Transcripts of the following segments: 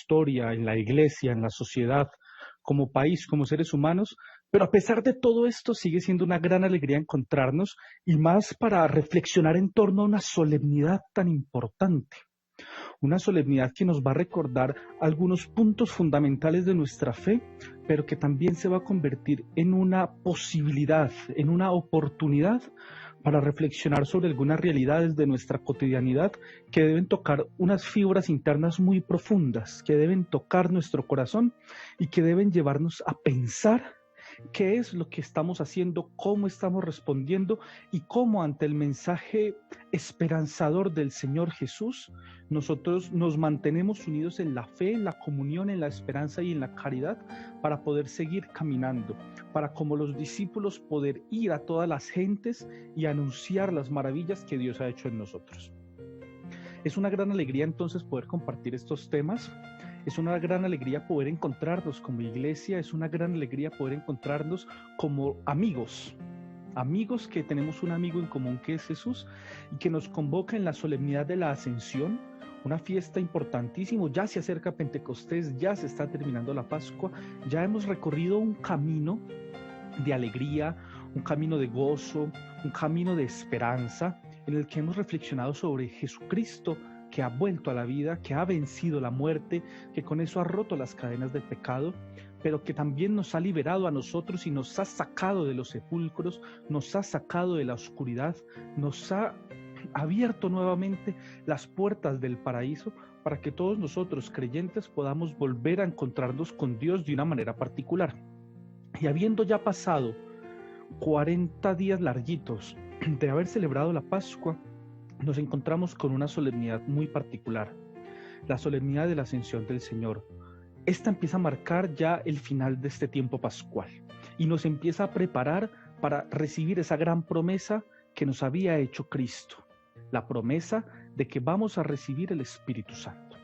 historia, en la iglesia, en la sociedad, como país, como seres humanos, pero a pesar de todo esto sigue siendo una gran alegría encontrarnos y más para reflexionar en torno a una solemnidad tan importante. Una solemnidad que nos va a recordar algunos puntos fundamentales de nuestra fe, pero que también se va a convertir en una posibilidad, en una oportunidad para reflexionar sobre algunas realidades de nuestra cotidianidad que deben tocar unas fibras internas muy profundas, que deben tocar nuestro corazón y que deben llevarnos a pensar qué es lo que estamos haciendo, cómo estamos respondiendo y cómo ante el mensaje esperanzador del Señor Jesús, nosotros nos mantenemos unidos en la fe, en la comunión, en la esperanza y en la caridad para poder seguir caminando, para como los discípulos poder ir a todas las gentes y anunciar las maravillas que Dios ha hecho en nosotros. Es una gran alegría entonces poder compartir estos temas. Es una gran alegría poder encontrarnos como iglesia, es una gran alegría poder encontrarnos como amigos que tenemos un amigo en común que es Jesús y que nos convoca en la solemnidad de la Ascensión, una fiesta importantísima. Ya se acerca Pentecostés, ya se está terminando la Pascua, ya hemos recorrido un camino de alegría, un camino de gozo, un camino de esperanza, en el que hemos reflexionado sobre Jesucristo, que ha vuelto a la vida, que ha vencido la muerte, que con eso ha roto las cadenas del pecado, pero que también nos ha liberado a nosotros y nos ha sacado de los sepulcros, nos ha sacado de la oscuridad, nos ha abierto nuevamente las puertas del paraíso para que todos nosotros creyentes podamos volver a encontrarnos con Dios de una manera particular. Y habiendo ya pasado 40 días larguitos de haber celebrado la Pascua, nos encontramos con una solemnidad muy particular, la solemnidad de la Ascensión del Señor. Esta empieza a marcar ya el final de este tiempo pascual y nos empieza a preparar para recibir esa gran promesa que nos había hecho Cristo, la promesa de que vamos a recibir el Espíritu Santo.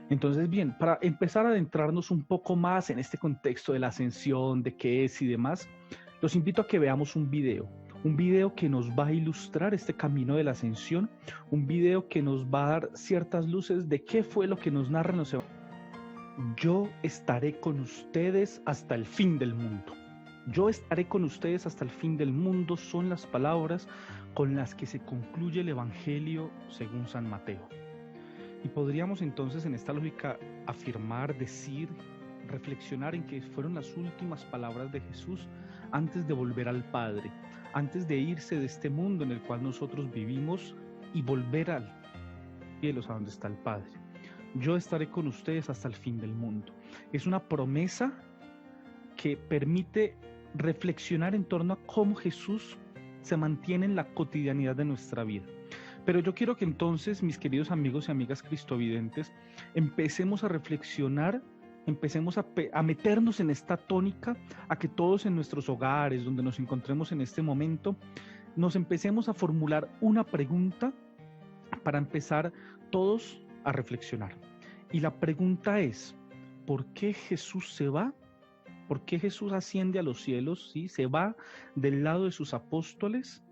Entonces, bien, para empezar a adentrarnos un poco más en este contexto de la ascensión, de qué es y demás, los invito a que veamos un video que nos va a ilustrar este camino de la ascensión, un video que nos va a dar ciertas luces de qué fue lo que nos narran los evangelios. Yo estaré con ustedes hasta el fin del mundo. Yo estaré con ustedes hasta el fin del mundo son las palabras con las que se concluye el Evangelio según San Mateo. Y podríamos entonces en esta lógica afirmar, decir, reflexionar en que fueron las últimas palabras de Jesús antes de volver al Padre, antes de irse de este mundo en el cual nosotros vivimos y volver al cielo, a donde está el Padre. Yo estaré con ustedes hasta el fin del mundo. Es una promesa que permite reflexionar en torno a cómo Jesús se mantiene en la cotidianidad de nuestra vida. Pero yo quiero que entonces, mis queridos amigos y amigas cristovidentes, empecemos a reflexionar, empecemos a meternos en esta tónica, a que todos en nuestros hogares, donde nos encontremos en este momento, nos empecemos a formular una pregunta para empezar todos a reflexionar. Y la pregunta es, ¿por qué Jesús se va? ¿Por qué Jesús asciende a los cielos? ¿Sí? Se va del lado de sus apóstoles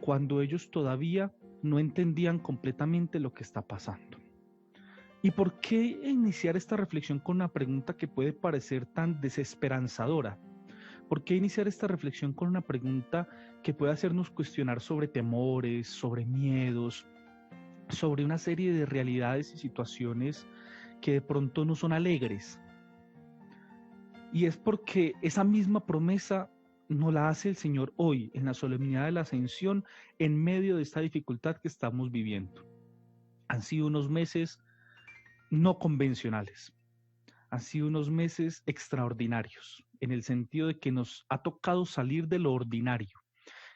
cuando ellos todavía no entendían completamente lo que está pasando. ¿Y por qué iniciar esta reflexión con una pregunta que puede parecer tan desesperanzadora? ¿Por qué iniciar esta reflexión con una pregunta que puede hacernos cuestionar sobre temores, sobre miedos, sobre una serie de realidades y situaciones que de pronto no son alegres? Y es porque esa misma promesa nos la hace el Señor hoy, en la solemnidad de la Ascensión, en medio de esta dificultad que estamos viviendo. Han sido unos meses no convencionales, han sido unos meses extraordinarios, en el sentido de que nos ha tocado salir de lo ordinario,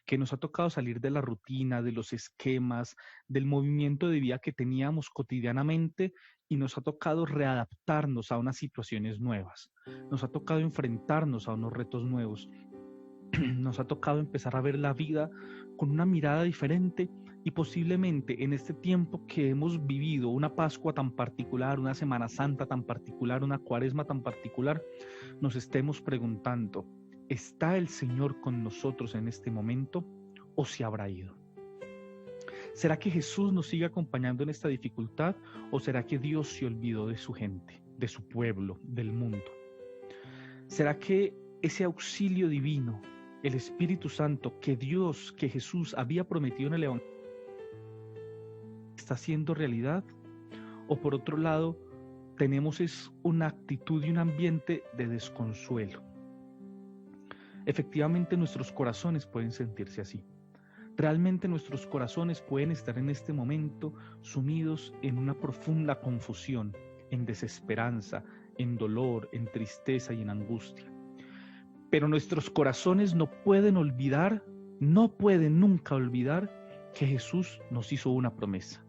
que nos ha tocado salir de la rutina, de los esquemas, del movimiento de vida que teníamos cotidianamente y nos ha tocado readaptarnos a unas situaciones nuevas, nos ha tocado enfrentarnos a unos retos nuevos. Nos ha tocado empezar a ver la vida con una mirada diferente y posiblemente en este tiempo que hemos vivido una Pascua tan particular, una Semana Santa tan particular, una Cuaresma tan particular, nos estemos preguntando, ¿está el Señor con nosotros en este momento o se habrá ido? ¿Será que Jesús nos sigue acompañando en esta dificultad o será que Dios se olvidó de su gente? de su pueblo, del mundo? ¿Será que ese auxilio divino, el Espíritu Santo que Dios, que Jesús había prometido en el Evangelio, está haciendo realidad? ¿O por otro lado, tenemos una actitud y un ambiente de desconsuelo? Efectivamente, nuestros corazones pueden sentirse así. Realmente nuestros corazones pueden estar en este momento sumidos en una profunda confusión, en desesperanza, en dolor, en tristeza y en angustia. Pero nuestros corazones no pueden olvidar, no pueden nunca olvidar que Jesús nos hizo una promesa.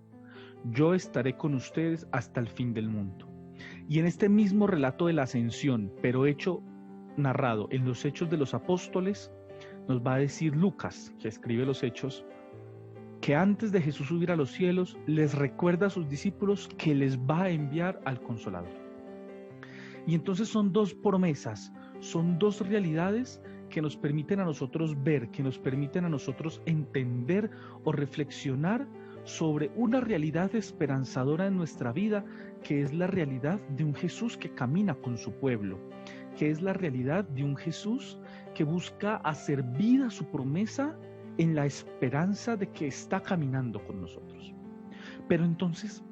Yo estaré con ustedes hasta el fin del mundo. Y en este mismo relato de la ascensión, pero narrado en los Hechos de los Apóstoles, nos va a decir Lucas, que escribe los Hechos, que antes de Jesús subir a los cielos, les recuerda a sus discípulos que les va a enviar al Consolador. Y entonces son dos promesas, son dos realidades que nos permiten a nosotros ver, que nos permiten a nosotros entender o reflexionar sobre una realidad esperanzadora en nuestra vida, que es la realidad de un Jesús que camina con su pueblo, que es la realidad de un Jesús que busca hacer vida su promesa en la esperanza de que está caminando con nosotros. Pero entonces,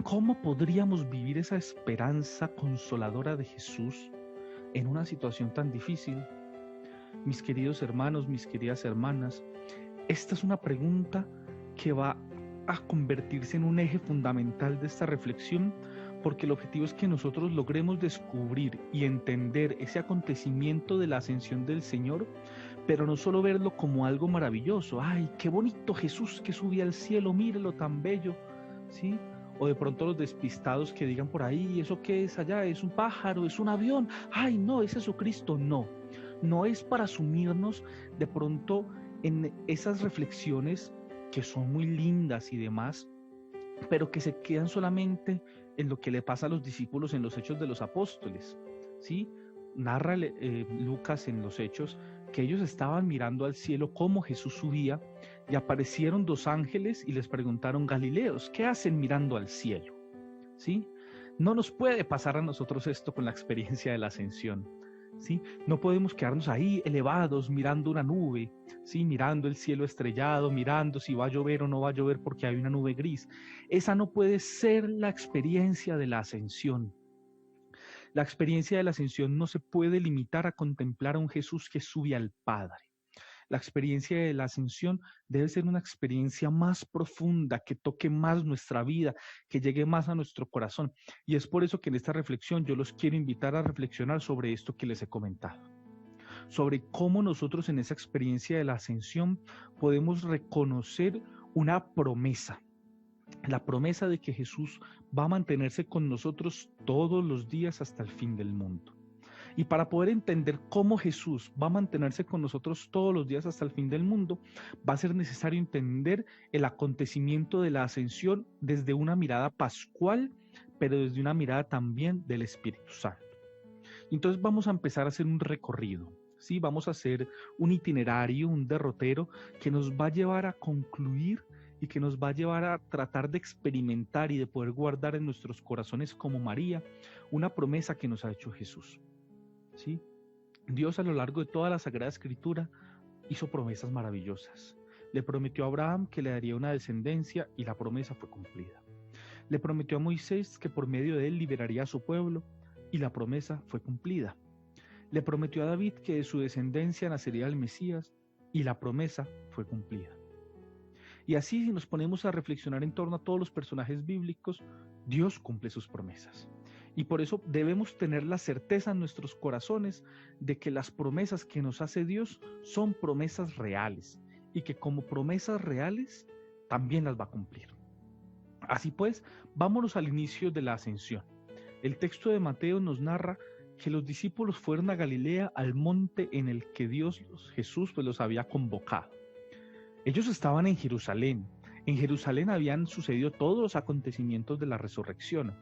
¿cómo podríamos vivir esa esperanza consoladora de Jesús en una situación tan difícil? Mis queridos hermanos, mis queridas hermanas, esta es una pregunta que va a convertirse en un eje fundamental de esta reflexión, porque el objetivo es que nosotros logremos descubrir y entender ese acontecimiento de la ascensión del Señor, pero no solo verlo como algo maravilloso. ¡Ay, qué bonito Jesús que subía al cielo! ¡Mírelo tan bello! ¿Sí? O de pronto los despistados que digan por ahí, ¿eso qué es allá? ¿Es un pájaro? ¿Es un avión? ¡Ay, no! ¿Es Jesucristo? No. No es para sumirnos de pronto en esas reflexiones que son muy lindas y demás, pero que se quedan solamente en lo que le pasa a los discípulos en los Hechos de los Apóstoles, ¿sí? Narra Lucas en los Hechos que ellos estaban mirando al cielo cómo Jesús subía y aparecieron dos ángeles y les preguntaron: Galileos, ¿qué hacen mirando al cielo? ¿Sí? No nos puede pasar a nosotros esto con la experiencia de la ascensión, ¿sí? No podemos quedarnos ahí elevados mirando una nube, ¿sí? Mirando el cielo estrellado, mirando si va a llover o no va a llover porque hay una nube gris. Esa no puede ser la experiencia de la ascensión. La experiencia de la ascensión no se puede limitar a contemplar a un Jesús que sube al Padre. La experiencia de la ascensión debe ser una experiencia más profunda, que toque más nuestra vida, que llegue más a nuestro corazón. Y es por eso que en esta reflexión yo los quiero invitar a reflexionar sobre esto que les he comentado, sobre cómo nosotros en esa experiencia de la ascensión podemos reconocer una promesa, la promesa de que Jesús va a mantenerse con nosotros todos los días hasta el fin del mundo. Y para poder entender cómo Jesús va a mantenerse con nosotros todos los días hasta el fin del mundo, va a ser necesario entender el acontecimiento de la ascensión desde una mirada pascual, pero desde una mirada también del Espíritu Santo. Entonces vamos a empezar a hacer un recorrido, ¿sí? Vamos a hacer un itinerario, un derrotero que nos va a llevar a concluir y que nos va a llevar a tratar de experimentar y de poder guardar en nuestros corazones como María una promesa que nos ha hecho Jesús. ¿Sí? Dios a lo largo de toda la Sagrada Escritura hizo promesas maravillosas. Le prometió a Abraham que le daría una descendencia y la promesa fue cumplida. Le prometió a Moisés que por medio de él liberaría a su pueblo y la promesa fue cumplida. Le prometió a David que de su descendencia nacería el Mesías y la promesa fue cumplida. Y así, si nos ponemos a reflexionar en torno a todos los personajes bíblicos, Dios cumple sus promesas. Y por eso debemos tener la certeza en nuestros corazones de que las promesas que nos hace Dios son promesas reales y que como promesas reales también las va a cumplir. Así pues, vámonos al inicio de la ascensión. El texto de Mateo nos narra que los discípulos fueron a Galilea, al monte en el que Jesús los había convocado. Ellos estaban en Jerusalén. En Jerusalén habían sucedido todos los acontecimientos de la resurrección.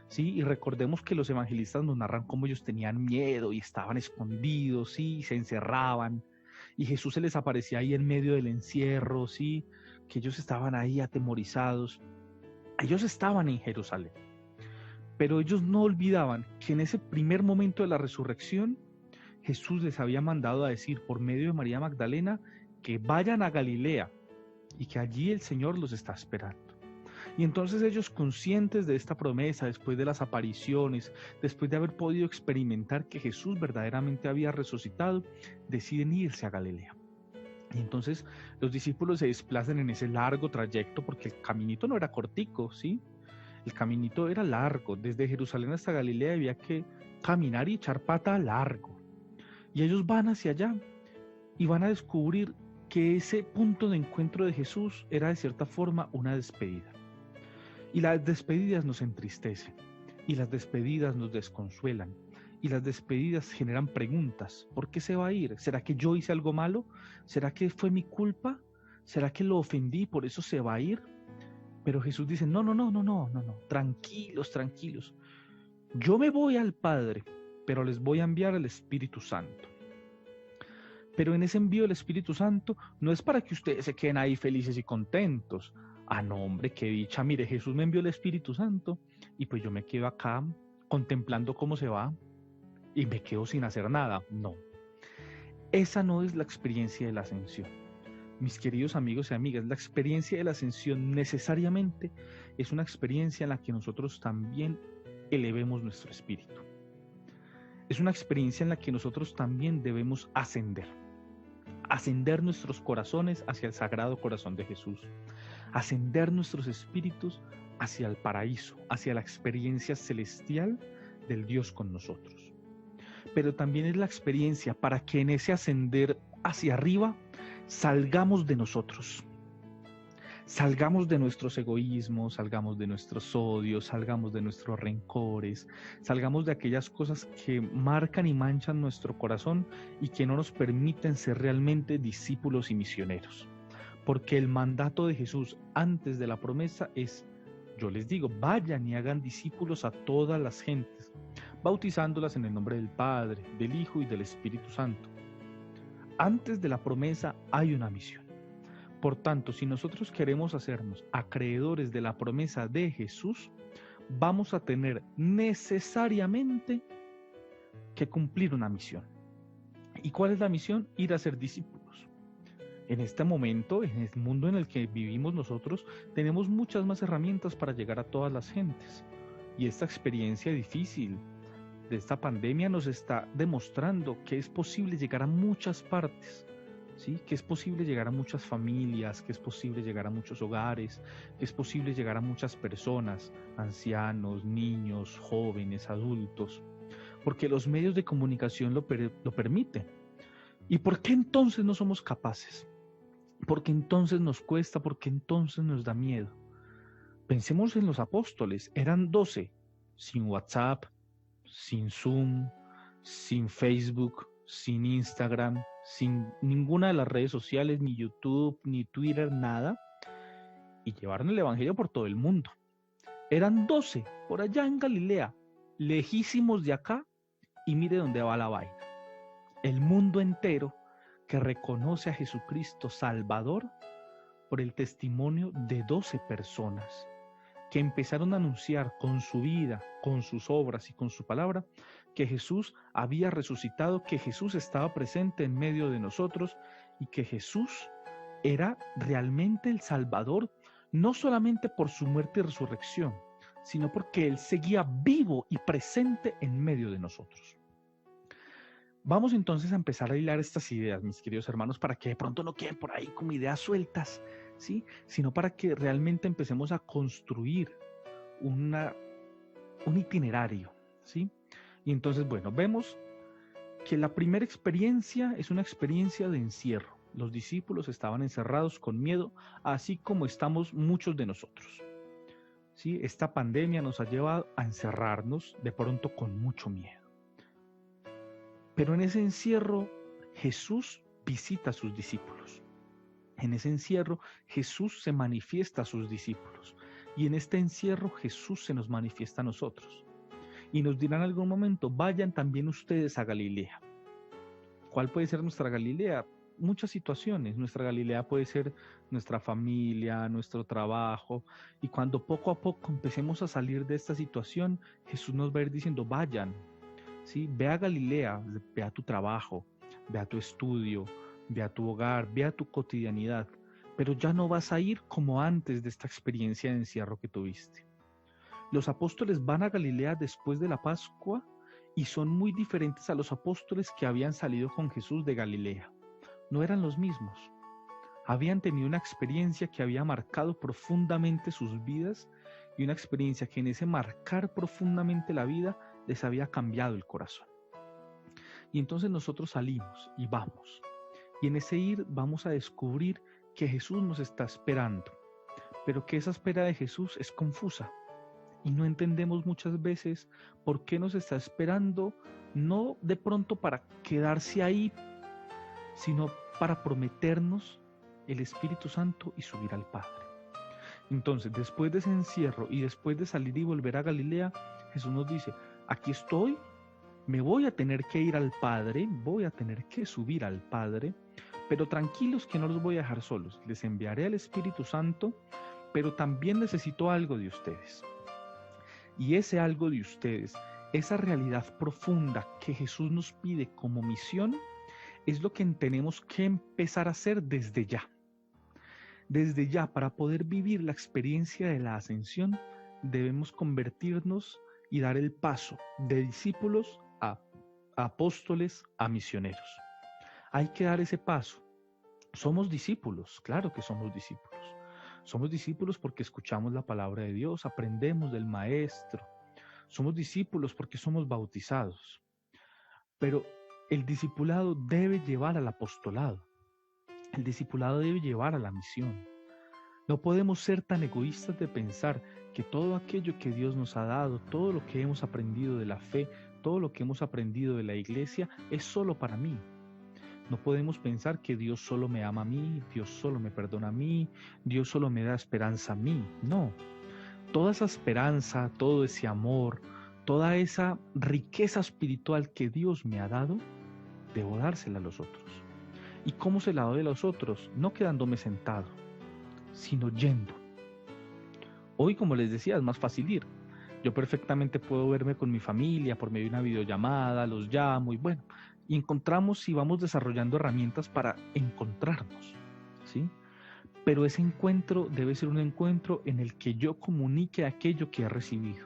¿Sí? Y recordemos que los evangelistas nos narran cómo ellos tenían miedo y estaban escondidos, ¿sí? Y se encerraban. Y Jesús se les aparecía ahí en medio del encierro, ¿sí? Que ellos estaban ahí atemorizados. Ellos estaban en Jerusalén. Pero ellos no olvidaban que en ese primer momento de la resurrección, Jesús les había mandado a decir por medio de María Magdalena que vayan a Galilea y que allí el Señor los está esperando. Y entonces ellos, conscientes de esta promesa, después de las apariciones, después de haber podido experimentar que Jesús verdaderamente había resucitado, deciden irse a Galilea. Y entonces los discípulos se desplazan en ese largo trayecto, porque el caminito no era cortico, ¿sí? El caminito era largo. Desde Jerusalén hasta Galilea había que caminar y echar pata largo. Y ellos van hacia allá y van a descubrir que ese punto de encuentro de Jesús era de cierta forma una despedida. Y las despedidas nos entristecen, y las despedidas nos desconsuelan, y las despedidas generan preguntas. ¿Por qué se va a ir? ¿Será que yo hice algo malo? ¿Será que fue mi culpa? ¿Será que lo ofendí y por eso se va a ir? Pero Jesús dice, no, tranquilos, tranquilos. Yo me voy al Padre, pero les voy a enviar el Espíritu Santo. Pero en ese envío del Espíritu Santo no es para que ustedes se queden ahí felices y contentos. Ah, no, hombre, qué dicha. Mire, Jesús me envió el Espíritu Santo y pues yo me quedo acá contemplando cómo se va y me quedo sin hacer nada. No, esa no es la experiencia de la ascensión. Mis queridos amigos y amigas, la experiencia de la ascensión necesariamente es una experiencia en la que nosotros también elevemos nuestro espíritu. Es una experiencia en la que nosotros también debemos ascender nuestros corazones hacia el Sagrado Corazón de Jesús, ascender nuestros espíritus hacia el paraíso, hacia la experiencia celestial del Dios con nosotros. Pero también es la experiencia para que en ese ascender hacia arriba salgamos de nosotros, salgamos de nuestros egoísmos, salgamos de nuestros odios, salgamos de nuestros rencores, salgamos de aquellas cosas que marcan y manchan nuestro corazón y que no nos permiten ser realmente discípulos y misioneros. Porque el mandato de Jesús antes de la promesa es, yo les digo, vayan y hagan discípulos a todas las gentes, bautizándolas en el nombre del Padre, del Hijo y del Espíritu Santo. Antes de la promesa hay una misión. Por tanto, si nosotros queremos hacernos acreedores de la promesa de Jesús, vamos a tener necesariamente que cumplir una misión. ¿Y cuál es la misión? Ir a ser discípulos. En este momento, en el mundo en el que vivimos nosotros, tenemos muchas más herramientas para llegar a todas las gentes. Y esta experiencia difícil de esta pandemia nos está demostrando que es posible llegar a muchas partes, ¿sí? Que es posible llegar a muchas familias, que es posible llegar a muchos hogares, que es posible llegar a muchas personas, ancianos, niños, jóvenes, adultos, porque los medios de comunicación lo permiten. ¿Y por qué entonces no somos capaces? ¿Por qué entonces nos cuesta? ¿Por qué entonces nos da miedo? Pensemos en los apóstoles, eran 12, sin WhatsApp, sin Zoom, sin Facebook, sin Instagram, sin ninguna de las redes sociales, ni YouTube, ni Twitter, nada, y llevaron el Evangelio por todo el mundo. Eran 12, por allá en Galilea, lejísimos de acá, y mire dónde va la vaina. El mundo entero que reconoce a Jesucristo Salvador por el testimonio de 12 personas que empezaron a anunciar con su vida, con sus obras y con su palabra que Jesús había resucitado, que Jesús estaba presente en medio de nosotros y que Jesús era realmente el Salvador, no solamente por su muerte y resurrección, sino porque Él seguía vivo y presente en medio de nosotros. Vamos entonces a empezar a hilar estas ideas, mis queridos hermanos, para que de pronto no queden por ahí como ideas sueltas, ¿sí? Sino para que realmente empecemos a construir un itinerario, ¿sí? Y entonces, bueno, vemos que la primera experiencia es una experiencia de encierro. Los discípulos estaban encerrados con miedo, así como estamos muchos de nosotros, ¿sí? Esta pandemia nos ha llevado a encerrarnos de pronto con mucho miedo. Pero en ese encierro Jesús visita a sus discípulos. En ese encierro Jesús se manifiesta a sus discípulos. Y en este encierro Jesús se nos manifiesta a nosotros. Y nos dirán en algún momento, vayan también ustedes a Galilea. ¿Cuál puede ser nuestra Galilea? muchas situaciones. Nuestra Galilea puede ser nuestra familia, nuestro trabajo, y cuando poco a poco empecemos a salir de esta situación, Jesús nos va a ir diciendo, vayan, ¿sí? Ve a Galilea, ve a tu trabajo, ve a tu estudio, ve a tu hogar, ve a tu cotidianidad, pero ya no vas a ir como antes de esta experiencia de encierro que tuviste. Los apóstoles van a Galilea después de la Pascua y son muy diferentes a los apóstoles que habían salido con Jesús de Galilea. No eran los mismos. Habían tenido una experiencia que había marcado profundamente sus vidas y una experiencia que en ese marcar profundamente la vida les había cambiado el corazón. Y entonces nosotros salimos y vamos. Y en ese ir vamos a descubrir que Jesús nos está esperando, pero que esa espera de Jesús es confusa. Y no entendemos muchas veces por qué nos está esperando, no de pronto para quedarse ahí, sino para prometernos el Espíritu Santo y subir al Padre. Entonces, después de ese encierro y después de salir y volver a Galilea, Jesús nos dice, aquí estoy, me voy a tener que ir al Padre, voy a tener que subir al Padre, pero tranquilos que no los voy a dejar solos, les enviaré al Espíritu Santo, pero también necesito algo de ustedes. Y ese algo de ustedes, esa realidad profunda que Jesús nos pide como misión, es lo que tenemos que empezar a hacer desde ya. Desde ya, para poder vivir la experiencia de la ascensión, debemos convertirnos y dar el paso de discípulos a apóstoles, a misioneros. Hay que dar ese paso. Somos discípulos, claro que somos discípulos. Somos discípulos porque escuchamos la palabra de Dios, aprendemos del Maestro. Somos discípulos porque somos bautizados. Pero el discipulado debe llevar al apostolado. El discipulado debe llevar a la misión. No podemos ser tan egoístas de pensar que todo aquello que Dios nos ha dado, todo lo que hemos aprendido de la fe, todo lo que hemos aprendido de la iglesia, es solo para mí. No podemos pensar que Dios solo me ama a mí, Dios solo me perdona a mí, Dios solo me da esperanza a mí. No. Toda esa esperanza, todo ese amor, toda esa riqueza espiritual que Dios me ha dado, debo dársela a los otros. ¿Y cómo se la doy a los otros? No quedándome sentado, sino yendo. Hoy, como les decía, es más fácil ir. Yo perfectamente puedo verme con mi familia por medio de una videollamada, los llamo y bueno, y encontramos y vamos desarrollando herramientas para encontrarnos, ¿sí? Pero ese encuentro debe ser un encuentro en el que yo comunique aquello que he recibido.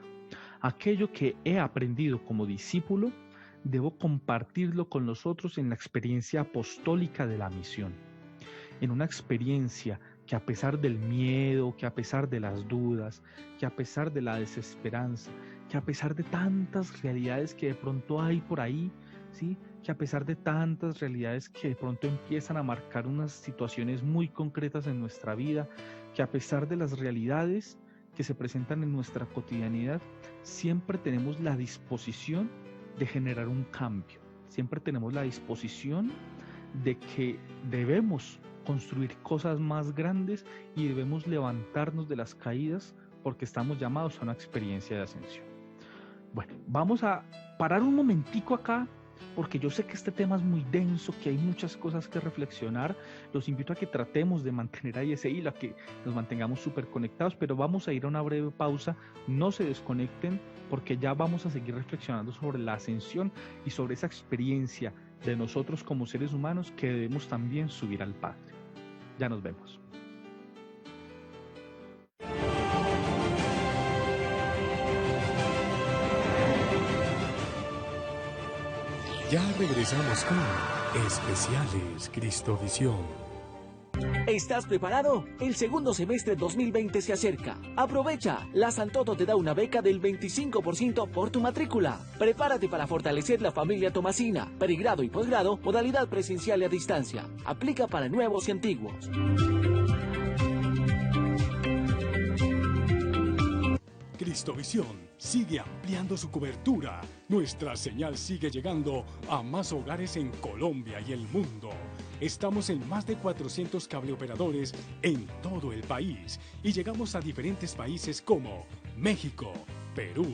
Aquello que he aprendido como discípulo, debo compartirlo con los otros en la experiencia apostólica de la misión. En una experiencia que a pesar del miedo, que a pesar de las dudas, que a pesar de la desesperanza, que a pesar de tantas realidades que de pronto hay por ahí, ¿sí? Que a pesar de tantas realidades que de pronto empiezan a marcar unas situaciones muy concretas en nuestra vida, que a pesar de las realidades que se presentan en nuestra cotidianidad, siempre tenemos la disposición de generar un cambio, siempre tenemos la disposición de que debemos construir cosas más grandes y debemos levantarnos de las caídas porque estamos llamados a una experiencia de ascensión. Bueno, vamos a parar un momentico acá porque yo sé que este tema es muy denso, que hay muchas cosas que reflexionar. Los invito a que tratemos de mantener ahí ese hilo, a que nos mantengamos súper conectados, pero vamos a ir a una breve pausa. No se desconecten porque ya vamos a seguir reflexionando sobre la ascensión y sobre esa experiencia de nosotros como seres humanos que debemos también subir al Padre. Ya nos vemos. Ya regresamos con Especiales Cristovisión. ¿Estás preparado? El segundo semestre 2020 se acerca. Aprovecha. La Santoto te da una beca del 25% por tu matrícula. Prepárate para fortalecer la familia tomasina. Pregrado y posgrado, modalidad presencial y a distancia. Aplica para nuevos y antiguos. Cristovisión sigue ampliando su cobertura. Nuestra señal sigue llegando a más hogares en Colombia y el mundo. Estamos en más de 400 cableoperadores en todo el país y llegamos a diferentes países como México, Perú,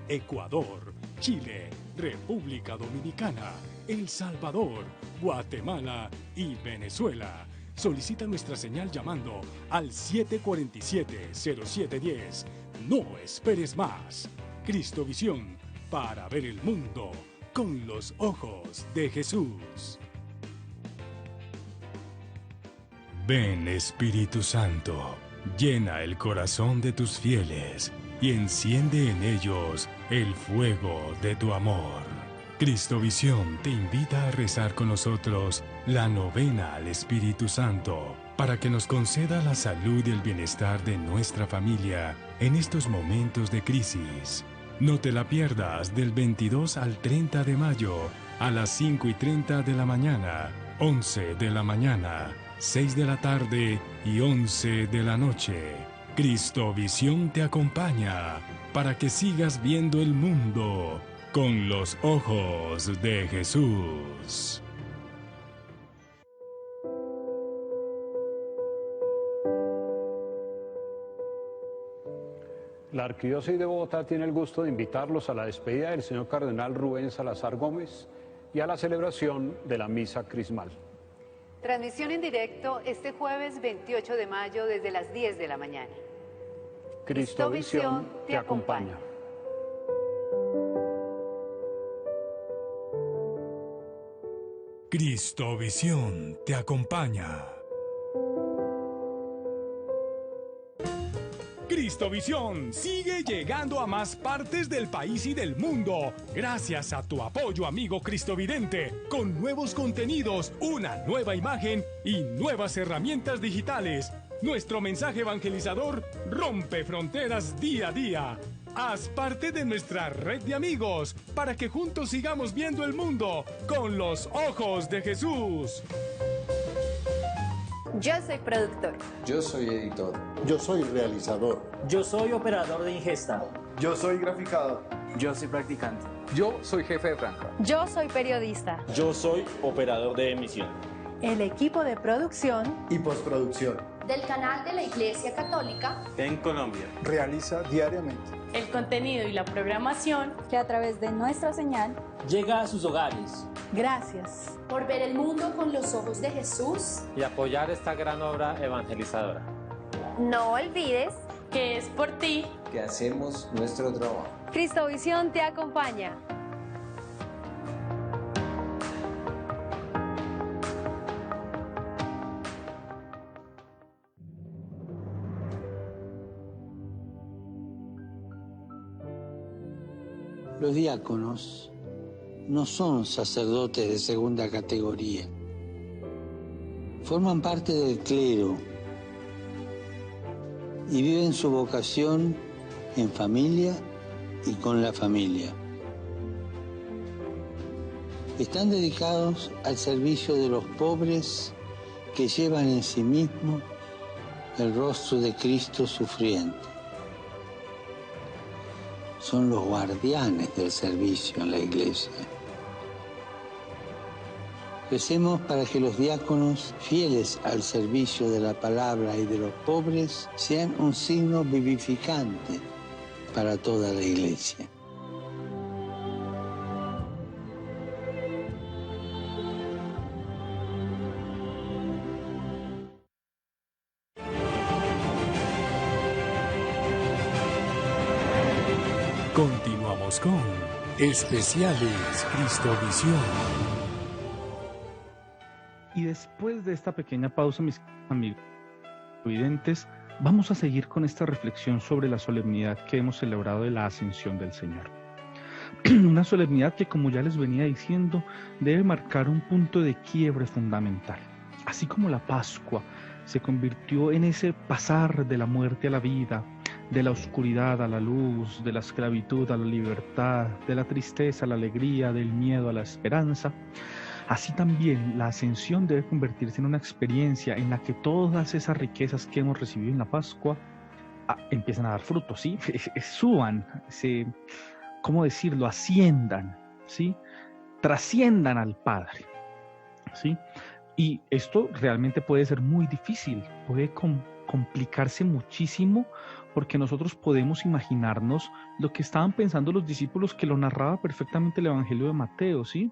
Ecuador, Chile, República Dominicana. El Salvador, Guatemala y Venezuela. Solicita nuestra señal llamando al 747-0710. No esperes más. Cristovisión, para ver el mundo con los ojos de Jesús. Ven, Espíritu Santo, llena el corazón de tus fieles y enciende en ellos el fuego de tu amor. Cristovisión te invita a rezar con nosotros la novena al Espíritu Santo para que nos conceda la salud y el bienestar de nuestra familia en estos momentos de crisis. No te la pierdas del 22 al 30 de mayo a las 5:30 de la mañana, 11 de la mañana, 6 de la tarde y 11 de la noche. Cristovisión te acompaña para que sigas viendo el mundo con los ojos de Jesús. La Arquidiócesis de Bogotá tiene el gusto de invitarlos a la despedida del señor Cardenal Rubén Salazar Gómez y a la celebración de la Misa Crismal. Transmisión en directo este jueves 28 de mayo desde las 10 de la mañana. Cristovisión te acompaña. Cristovisión te acompaña. Cristovisión sigue llegando a más partes del país y del mundo, gracias a tu apoyo, amigo Cristovidente, con nuevos contenidos, una nueva imagen y nuevas herramientas digitales. Nuestro mensaje evangelizador rompe fronteras día a día. Haz parte de nuestra red de amigos para que juntos sigamos viendo el mundo con los ojos de Jesús. Yo soy productor. Yo soy editor. Yo soy realizador. Yo soy operador de ingesta. Yo soy graficador. Yo soy practicante. Yo soy jefe de franja. Yo soy periodista. Yo soy operador de emisión. El equipo de producción Y postproducción. Del canal de la Iglesia Católica En Colombia. Realiza diariamente. el contenido y la programación que a través de nuestra señal Llega a sus hogares. Gracias por ver el mundo con los ojos de Jesús. Y apoyar esta gran obra evangelizadora. No olvides que es por ti Que hacemos nuestro trabajo. Cristovisión te acompaña. Los diáconos no son sacerdotes de segunda categoría. Forman parte del clero y viven su vocación en familia y con la familia. Están dedicados al servicio de los pobres que llevan en sí mismos el rostro de Cristo sufriente. Son los guardianes del servicio en la iglesia. Recemos para que los diáconos, fieles al servicio de la palabra y de los pobres, sean un signo vivificante para toda la iglesia. Continuamos con Especiales Cristovisión. Y después de esta pequeña pausa, mis amigos videntes, vamos a seguir con esta reflexión sobre la solemnidad que hemos celebrado de la Ascensión del Señor. Una solemnidad que, como ya les venía diciendo, debe marcar un punto de quiebre fundamental. Así como la Pascua se convirtió en ese pasar de la muerte a la vida, de la oscuridad a la luz, de la esclavitud a la libertad, de la tristeza a la alegría, del miedo a la esperanza, así también la ascensión debe convertirse en una experiencia en la que todas esas riquezas que hemos recibido en la Pascua empiezan a dar fruto, ¿sí? Suban, ¿cómo decirlo? Asciendan, ¿sí? Trasciendan al Padre, ¿sí? Y esto realmente puede ser muy difícil, puede complicarse muchísimo, porque nosotros podemos imaginarnos lo que estaban pensando los discípulos, que lo narraba perfectamente el Evangelio de Mateo, ¿sí?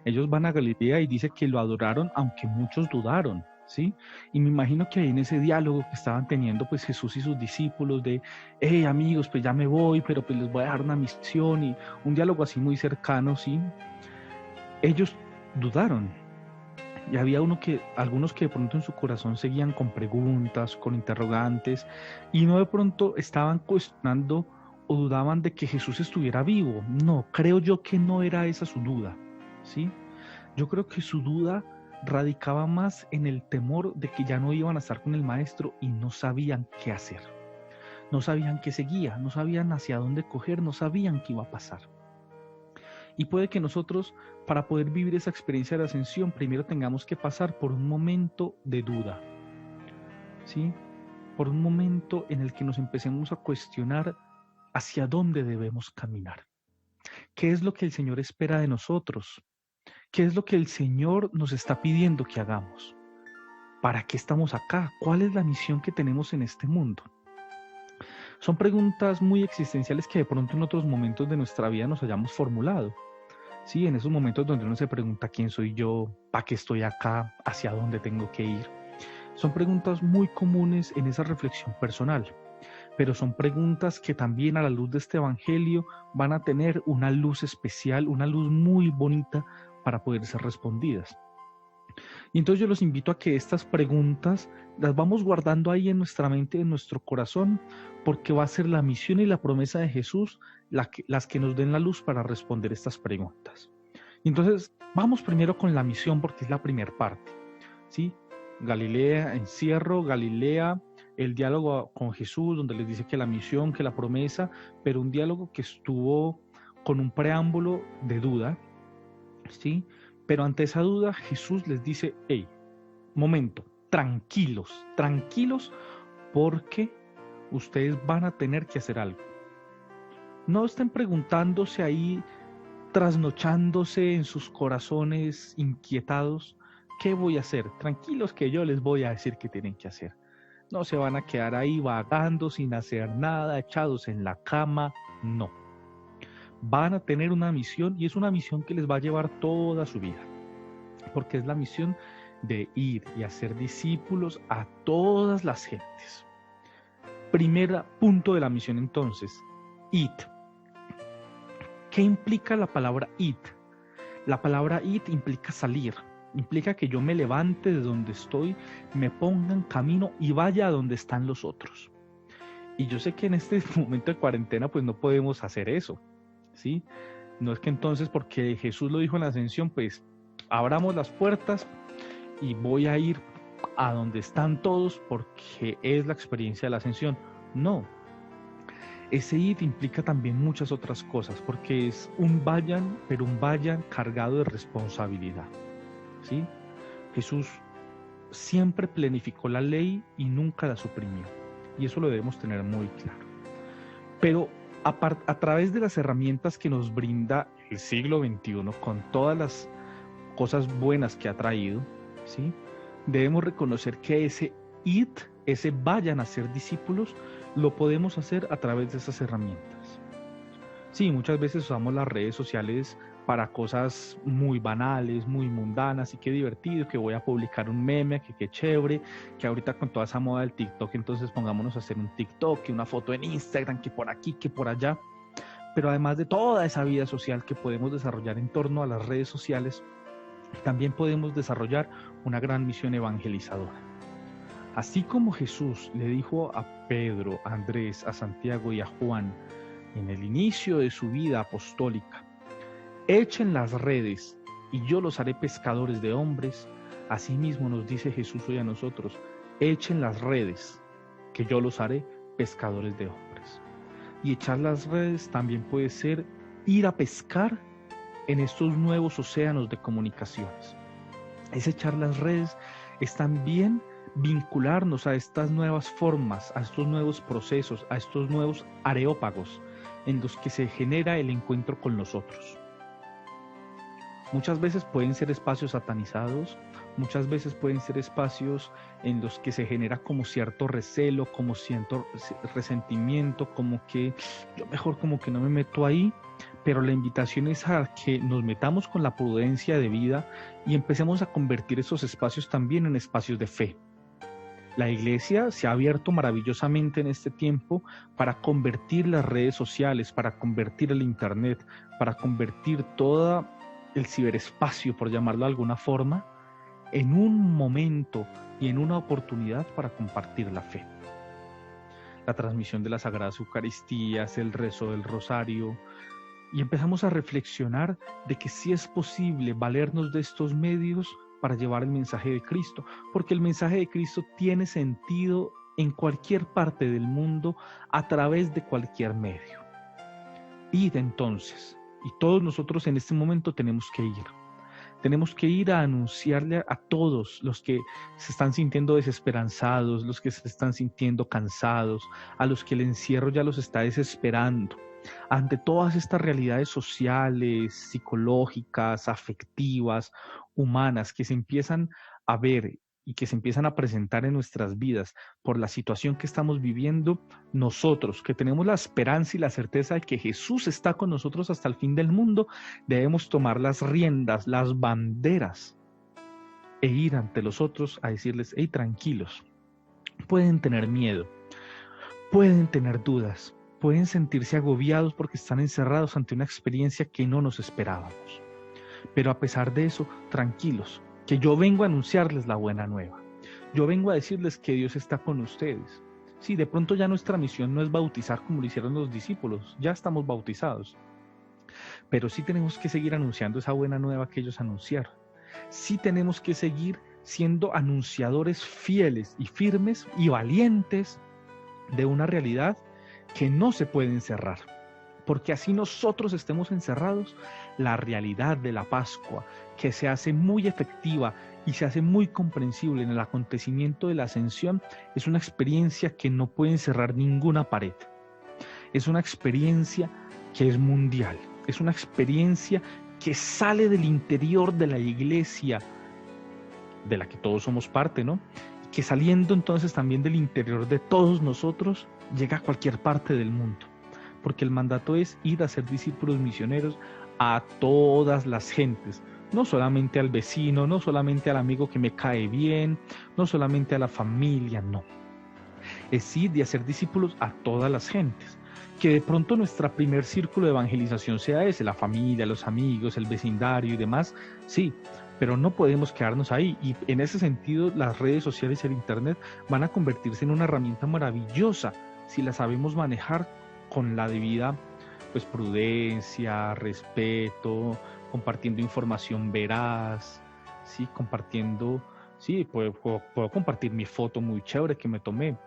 Ellos van a Galilea y dice que lo adoraron, aunque muchos dudaron, ¿sí? Y me imagino que ahí en ese diálogo que estaban teniendo pues Jesús y sus discípulos de, hey amigos, pues ya me voy, pero pues les voy a dar una misión, y un diálogo así muy cercano, ¿sí? Ellos dudaron. Y había algunos que de pronto en su corazón seguían con preguntas, con interrogantes, y no de pronto estaban cuestionando o dudaban de que Jesús estuviera vivo. No, creo yo que no era esa su duda, ¿sí? Yo creo que su duda radicaba más en el temor de que ya no iban a estar con el maestro y no sabían qué hacer. No sabían qué seguía, no sabían hacia dónde coger, no sabían qué iba a pasar. Y puede que nosotros, para poder vivir esa experiencia de ascensión, primero tengamos que pasar por un momento de duda, ¿sí? Por un momento en el que nos empecemos a cuestionar hacia dónde debemos caminar. ¿Qué es lo que el Señor espera de nosotros? ¿Qué es lo que el Señor nos está pidiendo que hagamos? ¿Para qué estamos acá? ¿Cuál es la misión que tenemos en este mundo? Son preguntas muy existenciales que de pronto en otros momentos de nuestra vida nos hayamos formulado. Sí, en esos momentos donde uno se pregunta quién soy yo, para qué estoy acá, hacia dónde tengo que ir. Son preguntas muy comunes en esa reflexión personal, pero son preguntas que también a la luz de este evangelio van a tener una luz especial, una luz muy bonita para poder ser respondidas. Y entonces yo los invito a que estas preguntas las vamos guardando ahí en nuestra mente, en nuestro corazón, porque va a ser la misión y la promesa de Jesús las que nos den la luz para responder estas preguntas. Y entonces vamos primero con la misión, porque es la primera parte, ¿sí? Galilea, encierro, Galilea, el diálogo con Jesús, donde les dice que la misión, que la promesa, pero un diálogo que estuvo con un preámbulo de duda, ¿sí? Pero ante esa duda, Jesús les dice, hey, momento, tranquilos, porque ustedes van a tener que hacer algo. No estén preguntándose ahí, trasnochándose en sus corazones inquietados, ¿qué voy a hacer? Tranquilos que yo les voy a decir qué tienen que hacer. No se van a quedar ahí vagando sin hacer nada, echados en la cama, no. Van a tener una misión y es una misión que les va a llevar toda su vida, porque es la misión de ir y hacer discípulos a todas las gentes. Primer punto de la misión entonces, id. ¿Qué implica la palabra id? La palabra id implica salir, implica que yo me levante de donde estoy, me ponga en camino y vaya a donde están los otros. Y yo sé que en este momento de cuarentena pues no podemos hacer eso, ¿sí? No es que entonces porque Jesús lo dijo en la ascensión, pues abramos las puertas y voy a ir a donde están todos porque es la experiencia de la ascensión. No, ese id implica también muchas otras cosas, porque es un vayan, pero un vayan cargado de responsabilidad, ¿sí? Jesús siempre planificó la ley y nunca la suprimió, y eso lo debemos tener muy claro. Pero a través de las herramientas que nos brinda el siglo XXI, con todas las cosas buenas que ha traído, ¿sí? Debemos reconocer que ese id, ese vayan a ser discípulos, lo podemos hacer a través de esas herramientas. Sí, muchas veces usamos las redes sociales para cosas muy banales, muy mundanas, y qué divertido, que voy a publicar un meme, que qué chévere, que ahorita con toda esa moda del TikTok, entonces pongámonos a hacer un TikTok, que una foto en Instagram, que por aquí, que por allá. Pero además de toda esa vida social que podemos desarrollar en torno a las redes sociales, también podemos desarrollar una gran misión evangelizadora. Así como Jesús le dijo a Pedro, a Andrés, a Santiago y a Juan en el inicio de su vida apostólica, echen las redes y yo los haré pescadores de hombres, asimismo nos dice Jesús hoy a nosotros, echen las redes, que yo los haré pescadores de hombres. Y echar las redes también puede ser ir a pescar en estos nuevos océanos de comunicaciones. Es echar las redes, es también vincularnos a estas nuevas formas, a estos nuevos procesos, a estos nuevos areópagos en los que se genera el encuentro con los otros. Muchas veces pueden ser espacios satanizados, Muchas veces pueden ser espacios en los que se genera como cierto recelo, como cierto resentimiento, como que yo mejor como que no me meto ahí, pero la invitación es a que nos metamos con la prudencia de vida y empecemos a convertir esos espacios también en espacios de fe. La Iglesia se ha abierto maravillosamente en este tiempo para convertir las redes sociales, para convertir el Internet, para convertir todo el ciberespacio, por llamarlo de alguna forma, en un momento y en una oportunidad para compartir la fe. La transmisión de las Sagradas Eucaristías, el rezo del Rosario, y empezamos a reflexionar de que sí es posible valernos de estos medios para llevar el mensaje de Cristo, porque el mensaje de Cristo tiene sentido en cualquier parte del mundo a través de cualquier medio. Id entonces, y todos nosotros en este momento tenemos que ir. Tenemos que ir a anunciarle a todos los que se están sintiendo desesperanzados, los que se están sintiendo cansados, a los que el encierro ya los está desesperando. Ante todas estas realidades sociales, psicológicas, afectivas, humanas que se empiezan a ver y que se empiezan a presentar en nuestras vidas por la situación que estamos viviendo, nosotros que tenemos la esperanza y la certeza de que Jesús está con nosotros hasta el fin del mundo, debemos tomar las riendas, las banderas e ir ante los otros a decirles: hey, tranquilos, pueden tener miedo, pueden tener dudas, pueden sentirse agobiados porque están encerrados ante una experiencia que no nos esperábamos. Pero a pesar de eso, tranquilos, que yo vengo a anunciarles la buena nueva. Yo vengo a decirles que Dios está con ustedes. Sí, de pronto ya nuestra misión no es bautizar como lo hicieron los discípulos, ya estamos bautizados. Pero sí tenemos que seguir anunciando esa buena nueva que ellos anunciaron. Sí tenemos que seguir siendo anunciadores fieles y firmes y valientes de una realidad que no se puede encerrar. Porque así nosotros estemos encerrados, la realidad de la Pascua, que se hace muy efectiva y se hace muy comprensible en el acontecimiento de la Ascensión, es una experiencia que no puede encerrar ninguna pared. Es una experiencia que es mundial, es una experiencia que sale del interior de la Iglesia, de la que todos somos parte, ¿no? Que saliendo entonces también del interior de todos nosotros, llega a cualquier parte del mundo. Porque el mandato es ir a ser discípulos misioneros a todas las gentes, no solamente al vecino, no solamente al amigo que me cae bien, no solamente a la familia, no. Es ir y hacer discípulos a todas las gentes. Que de pronto nuestro primer círculo de evangelización sea ese, la familia, los amigos, el vecindario y demás, sí, pero no podemos quedarnos ahí. Y en ese sentido, las redes sociales y el Internet van a convertirse en una herramienta maravillosa si la sabemos manejar con la debida prudencia, respeto, compartiendo información veraz, ¿sí? Puedo compartir mi foto muy chévere que me tomé,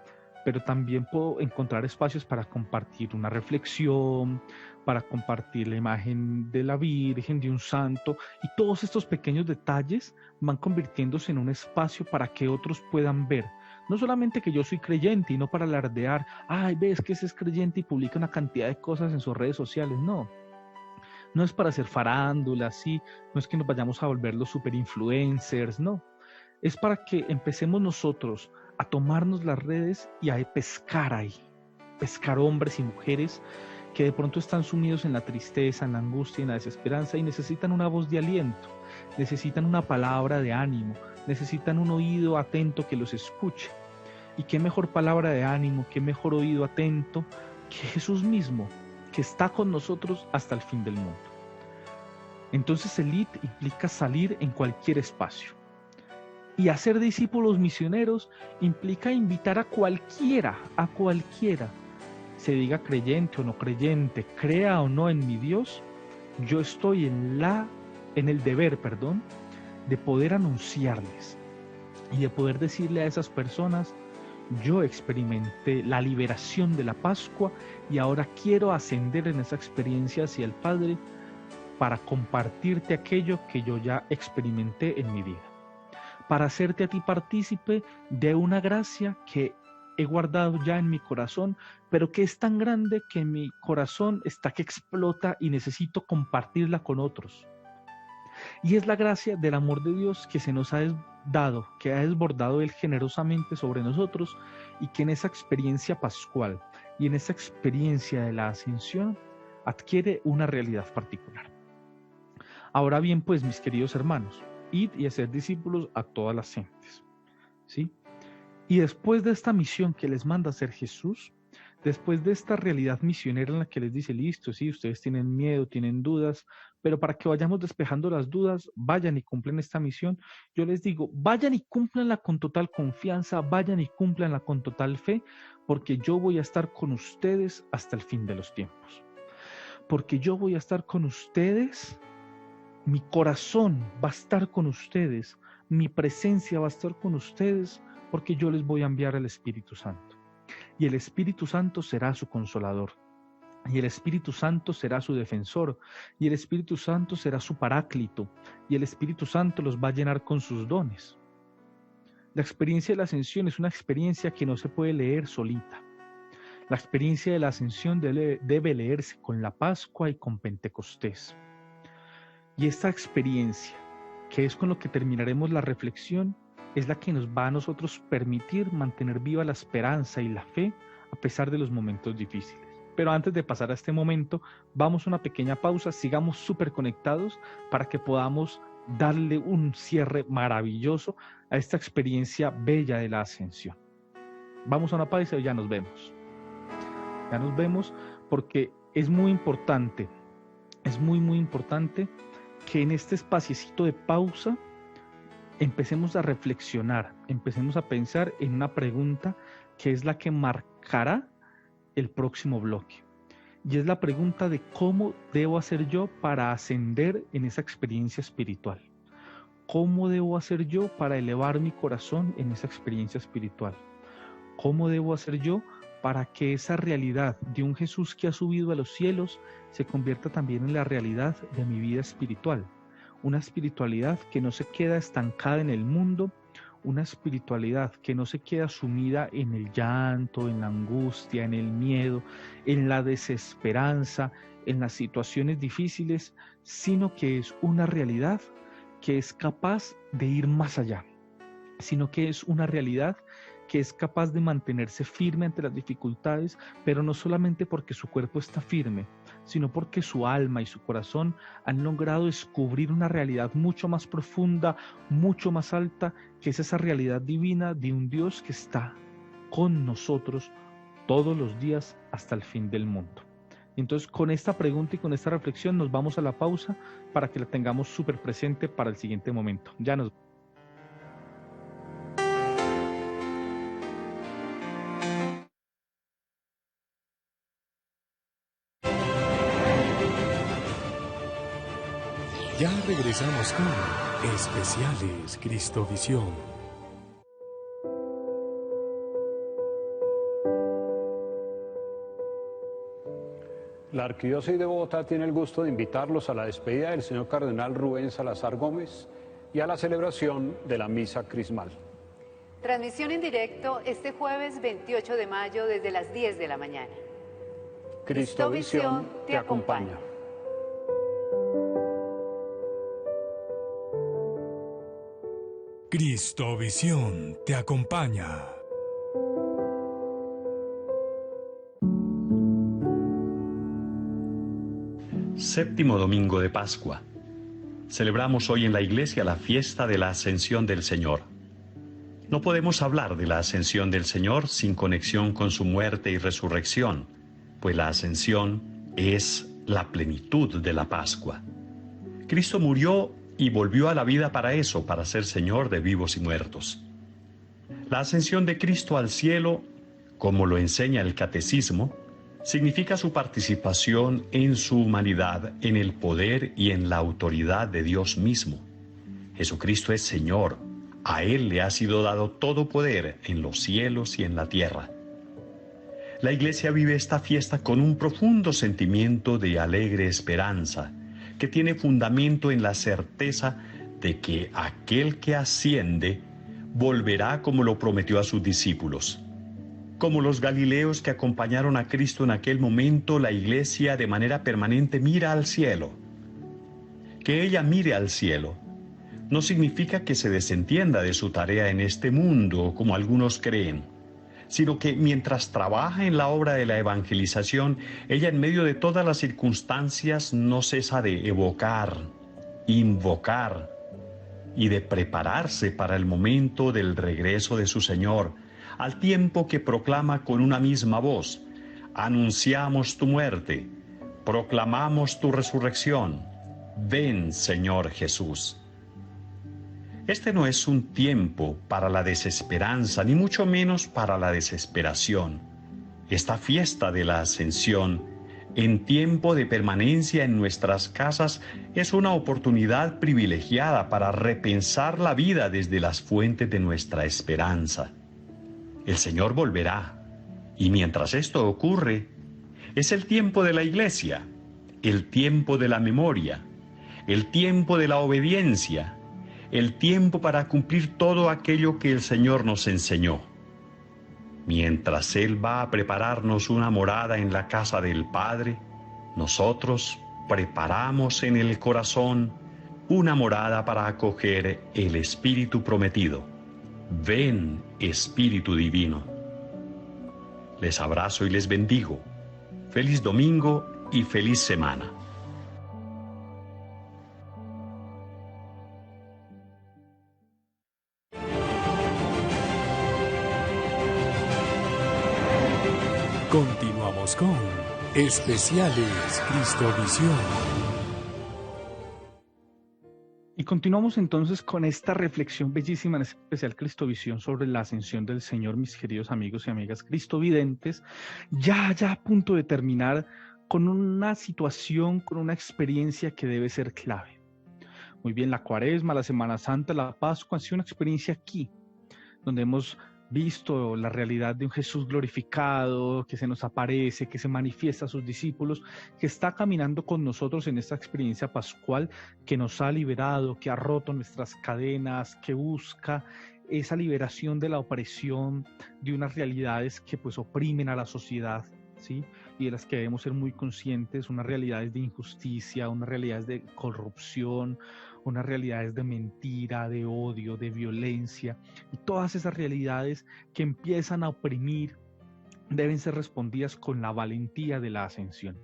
pero también puedo encontrar espacios para compartir una reflexión, para compartir la imagen de la Virgen, de un santo, y todos estos pequeños detalles van convirtiéndose en un espacio para que otros puedan ver. No solamente que yo soy creyente y no para alardear, ay, ves que ese es creyente y publica una cantidad de cosas en sus redes sociales, no. No es para hacer farándulas, ¿sí? No es que nos vayamos a volver los super influencers, no. Es para que empecemos nosotros a tomarnos las redes y a pescar ahí, pescar hombres y mujeres que de pronto están sumidos en la tristeza, en la angustia, en la desesperanza y necesitan una voz de aliento, necesitan una palabra de ánimo, necesitan un oído atento que los escuche. Y qué mejor palabra de ánimo, qué mejor oído atento que Jesús mismo, que está con nosotros hasta el fin del mundo. Entonces el ir implica salir en cualquier espacio. Y hacer discípulos misioneros implica invitar a cualquiera, se diga creyente o no creyente, crea o no en mi Dios, yo estoy en el deber, de poder anunciarles y de poder decirle a esas personas: yo experimenté la liberación de la Pascua y ahora quiero ascender en esa experiencia hacia el Padre para compartirte aquello que yo ya experimenté en mi vida, para hacerte a ti partícipe de una gracia que he guardado ya en mi corazón, pero que es tan grande que mi corazón está que explota y necesito compartirla con otros. Y es la gracia del amor de Dios que se nos ha dado, que ha desbordado Él generosamente sobre nosotros, y que en esa experiencia pascual y en esa experiencia de la ascensión adquiere una realidad particular. Ahora bien, pues, mis queridos hermanos, id y hacer discípulos a todas las gentes, ¿sí? Y después de esta misión que les manda hacer Jesús, después de esta realidad misionera en la que les dice, listo, sí, ustedes tienen miedo, tienen dudas, pero para que vayamos despejando las dudas, vayan y cumplen esta misión. Yo les digo, vayan y cúmplanla con total confianza, vayan y cúmplanla con total fe, porque yo voy a estar con ustedes hasta el fin de los tiempos. Porque yo voy a estar con ustedes, mi corazón va a estar con ustedes, mi presencia va a estar con ustedes, porque yo les voy a enviar el Espíritu Santo. Y el Espíritu Santo será su consolador. Y el Espíritu Santo será su defensor. Y el Espíritu Santo será su paráclito. Y el Espíritu Santo los va a llenar con sus dones. La experiencia de la ascensión es una experiencia que no se puede leer solita. La experiencia de la ascensión debe leerse con la Pascua y con Pentecostés. Y esta experiencia, que es con lo que terminaremos la reflexión, es la que nos va a nosotros permitir mantener viva la esperanza y la fe a pesar de los momentos difíciles. Pero antes de pasar a este momento, vamos a una pequeña pausa, sigamos súper conectados para que podamos darle un cierre maravilloso a esta experiencia bella de la ascensión. Vamos a una pausa y ya nos vemos. Ya nos vemos, porque es muy importante, es muy importante que en este espaciecito de pausa empecemos a reflexionar, empecemos a pensar en una pregunta que es la que marcará el próximo bloque. Y es la pregunta de cómo debo hacer yo para ascender en esa experiencia espiritual. ¿Cómo debo hacer yo para elevar mi corazón en esa experiencia espiritual? ¿Cómo debo hacer yo para que esa realidad de un Jesús que ha subido a los cielos se convierta también en la realidad de mi vida espiritual? Una espiritualidad que no se queda estancada en el mundo, una espiritualidad que no se queda sumida en el llanto, en la angustia, en el miedo, en la desesperanza, en las situaciones difíciles, sino que es una realidad que es capaz de ir más allá, sino que es una realidad que es capaz de mantenerse firme ante las dificultades, pero no solamente porque su cuerpo está firme, sino porque su alma y su corazón han logrado descubrir una realidad mucho más profunda, mucho más alta, que es esa realidad divina de un Dios que está con nosotros todos los días hasta el fin del mundo. Entonces, con esta pregunta y con esta reflexión nos vamos a la pausa para que la tengamos súper presente para el siguiente momento. Ya nos vemos. Ya regresamos con Especiales Cristovisión. La Arquidiócesis de Bogotá tiene el gusto de invitarlos a la despedida del señor Cardenal Rubén Salazar Gómez y a la celebración de la Misa Crismal. Transmisión en directo este jueves 28 de mayo desde las 10 de la mañana. Cristovisión te acompaña. Cristovisión te acompaña. Séptimo domingo de Pascua. Celebramos hoy en la iglesia la fiesta de la Ascensión del Señor. No podemos hablar de la Ascensión del Señor sin conexión con su muerte y resurrección, pues la Ascensión es la plenitud de la Pascua. Cristo murió y volvió a la vida para eso, para ser Señor de vivos y muertos. La ascensión de Cristo al cielo, como lo enseña el Catecismo, significa su participación en su humanidad, en el poder y en la autoridad de Dios mismo. Jesucristo es Señor, a Él le ha sido dado todo poder en los cielos y en la tierra. La Iglesia vive esta fiesta con un profundo sentimiento de alegre esperanza, que tiene fundamento en la certeza de que aquel que asciende volverá como lo prometió a sus discípulos. Como los galileos que acompañaron a Cristo en aquel momento, la Iglesia de manera permanente mira al cielo. Que ella mire al cielo, no significa que se desentienda de su tarea en este mundo, como algunos creen, sino que mientras trabaja en la obra de la evangelización, ella en medio de todas las circunstancias no cesa de evocar, invocar y de prepararse para el momento del regreso de su Señor, al tiempo que proclama con una misma voz: anunciamos tu muerte, proclamamos tu resurrección, ven, Señor Jesús. Este no es un tiempo para la desesperanza, ni mucho menos para la desesperación. Esta fiesta de la Ascensión, en tiempo de permanencia en nuestras casas, es una oportunidad privilegiada para repensar la vida desde las fuentes de nuestra esperanza. El Señor volverá, y mientras esto ocurre, es el tiempo de la Iglesia, el tiempo de la memoria, el tiempo de la obediencia, el tiempo para cumplir todo aquello que el Señor nos enseñó. Mientras Él va a prepararnos una morada en la casa del Padre, nosotros preparamos en el corazón una morada para acoger el Espíritu prometido. Ven, Espíritu Divino. Les abrazo y les bendigo. Feliz domingo y feliz semana. Continuamos con Especiales Cristovisión. Y continuamos entonces con esta reflexión bellísima en especial Cristovisión sobre la ascensión del Señor, mis queridos amigos y amigas cristovidentes, ya a punto de terminar con una situación, con una experiencia que debe ser clave. Muy bien, la Cuaresma, la Semana Santa, la Pascua han sido una experiencia aquí, donde hemos visto la realidad de un Jesús glorificado, que se nos aparece, que se manifiesta a sus discípulos, que está caminando con nosotros en esta experiencia pascual, que nos ha liberado, que ha roto nuestras cadenas, que busca esa liberación de la opresión de unas realidades que pues oprimen a la sociedad, ¿sí? Y de las que debemos ser muy conscientes, unas realidades de injusticia, unas realidades de corrupción, unas realidades de mentira, de odio, de violencia, y todas esas realidades que empiezan a oprimir deben ser respondidas con la valentía de la ascensión.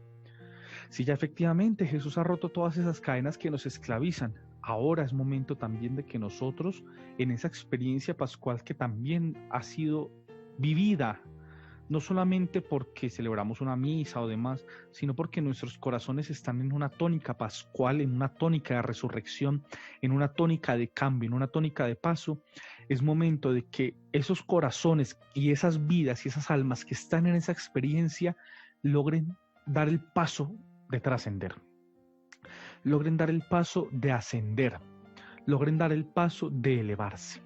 Si ya efectivamente Jesús ha roto todas esas cadenas que nos esclavizan, ahora es momento también de que nosotros, en esa experiencia pascual que también ha sido vivida, no solamente porque celebramos una misa o demás, sino porque nuestros corazones están en una tónica pascual, en una tónica de resurrección, en una tónica de cambio, en una tónica de paso. Es momento de que esos corazones y esas vidas y esas almas que están en esa experiencia logren dar el paso de trascender, logren dar el paso de ascender, logren dar el paso de elevarse.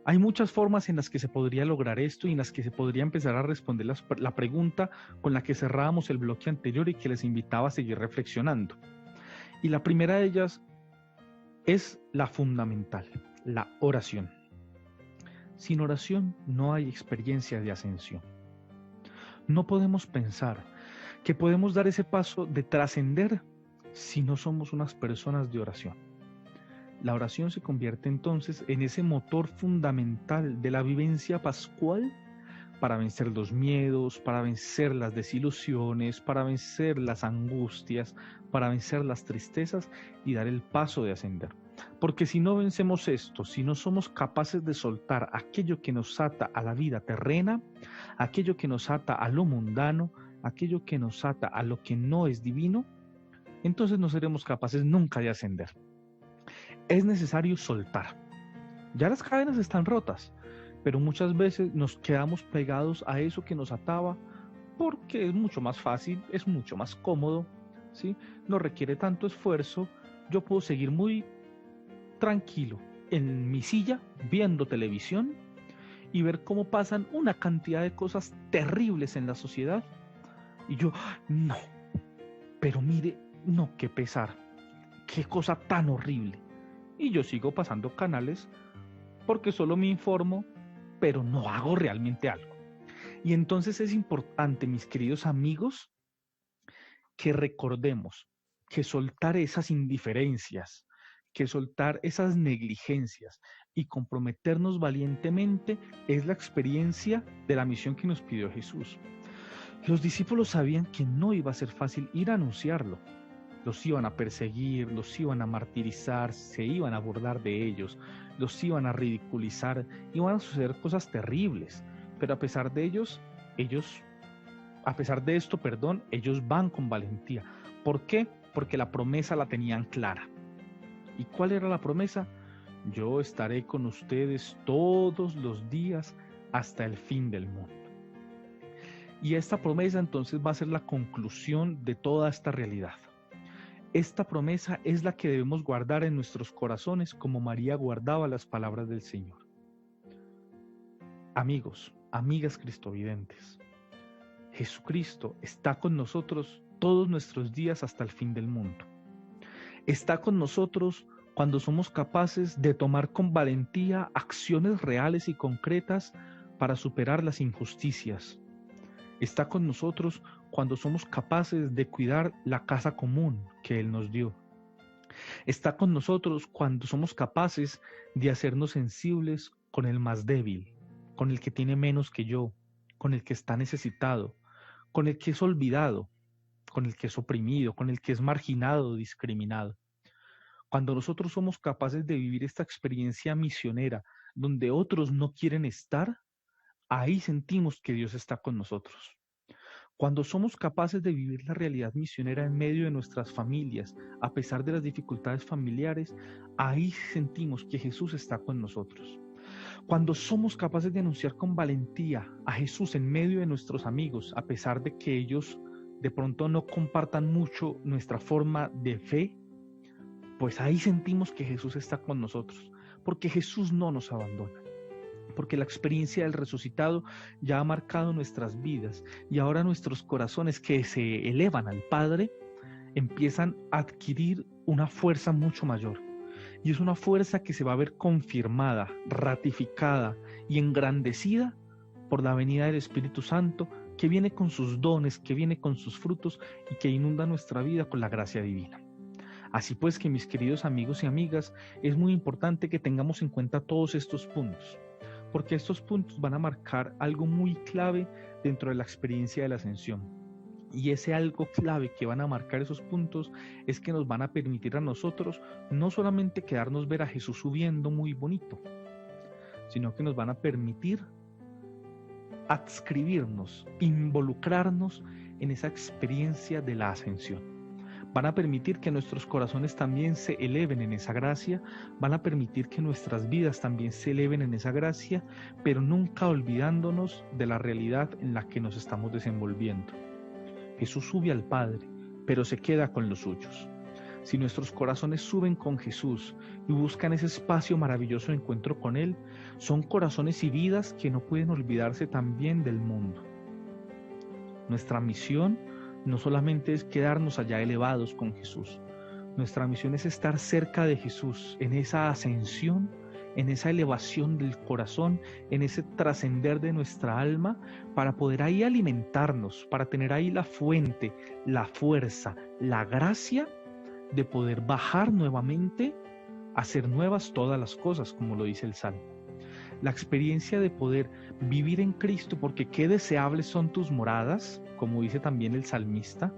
Hay muchas formas en las que se podría lograr esto y en las que se podría empezar a responder la pregunta con la que cerrábamos el bloque anterior y que les invitaba a seguir reflexionando. Y la primera de ellas es la fundamental, la oración. Sin oración no hay experiencia de ascensión. No podemos pensar que podemos dar ese paso de trascender si no somos unas personas de oración. La oración se convierte entonces en ese motor fundamental de la vivencia pascual para vencer los miedos, para vencer las desilusiones, para vencer las angustias, para vencer las tristezas y dar el paso de ascender. Porque si no vencemos esto, si no somos capaces de soltar aquello que nos ata a la vida terrena, aquello que nos ata a lo mundano, aquello que nos ata a lo que no es divino, entonces no seremos capaces nunca de ascender. Es necesario soltar. Ya las cadenas están rotas, pero muchas veces nos quedamos pegados a eso que nos ataba porque es mucho más fácil, es mucho más cómodo, ¿sí? No requiere tanto esfuerzo. Yo puedo seguir muy tranquilo en mi silla viendo televisión y ver cómo pasan una cantidad de cosas terribles en la sociedad y yo, no, pero mire, no, qué pesar, qué cosa tan horrible. Y yo sigo pasando canales porque solo me informo, pero no hago realmente algo. Y entonces es importante, mis queridos amigos, que recordemos que soltar esas indiferencias, que soltar esas negligencias y comprometernos valientemente es la experiencia de la misión que nos pidió Jesús. Los discípulos sabían que no iba a ser fácil ir a anunciarlo. Los iban a perseguir, los iban a martirizar, se iban a burlar de ellos, los iban a ridiculizar, iban a suceder cosas terribles. Pero a pesar de esto, ellos van con valentía. ¿Por qué? Porque la promesa la tenían clara. ¿Y cuál era la promesa? Yo estaré con ustedes todos los días hasta el fin del mundo. Y esta promesa entonces va a ser la conclusión de toda esta realidad. Esta promesa es la que debemos guardar en nuestros corazones como María guardaba las palabras del Señor. Amigos, amigas cristovidentes, Jesucristo está con nosotros todos nuestros días hasta el fin del mundo. Está con nosotros cuando somos capaces de tomar con valentía acciones reales y concretas para superar las injusticias. Está con nosotros cuando somos capaces de cuidar la casa común que Él nos dio. Está con nosotros cuando somos capaces de hacernos sensibles con el más débil, con el que tiene menos que yo, con el que está necesitado, con el que es olvidado, con el que es oprimido, con el que es marginado, discriminado. Cuando nosotros somos capaces de vivir esta experiencia misionera donde otros no quieren estar, ahí sentimos que Dios está con nosotros. Cuando somos capaces de vivir la realidad misionera en medio de nuestras familias, a pesar de las dificultades familiares, ahí sentimos que Jesús está con nosotros. Cuando somos capaces de anunciar con valentía a Jesús en medio de nuestros amigos, a pesar de que ellos de pronto no compartan mucho nuestra forma de fe, pues ahí sentimos que Jesús está con nosotros, porque Jesús no nos abandona. Porque la experiencia del resucitado ya ha marcado nuestras vidas y ahora nuestros corazones que se elevan al Padre empiezan a adquirir una fuerza mucho mayor. Y es una fuerza que se va a ver confirmada, ratificada y engrandecida por la venida del Espíritu Santo, que viene con sus dones, que viene con sus frutos y que inunda nuestra vida con la gracia divina. Así pues que, mis queridos amigos y amigas, es muy importante que tengamos en cuenta todos estos puntos, porque estos puntos van a marcar algo muy clave dentro de la experiencia de la ascensión. Y ese algo clave que van a marcar esos puntos es que nos van a permitir a nosotros no solamente quedarnos ver a Jesús subiendo muy bonito, sino que nos van a permitir adscribirnos, involucrarnos en esa experiencia de la ascensión. Van a permitir que nuestros corazones también se eleven en esa gracia, van a permitir que nuestras vidas también se eleven en esa gracia, pero nunca olvidándonos de la realidad en la que nos estamos desenvolviendo. Jesús sube al Padre, pero se queda con los suyos. Si nuestros corazones suben con Jesús y buscan ese espacio maravilloso de encuentro con Él, son corazones y vidas que no pueden olvidarse también del mundo. Nuestra misión no solamente es quedarnos allá elevados con Jesús. Nuestra misión es estar cerca de Jesús, en esa ascensión, en esa elevación del corazón, en ese trascender de nuestra alma, para poder ahí alimentarnos, para tener ahí la fuente, la fuerza, la gracia de poder bajar nuevamente, hacer nuevas todas las cosas, como lo dice el Salmo. La experiencia de poder vivir en Cristo, porque qué deseables son tus moradas, como dice también el salmista,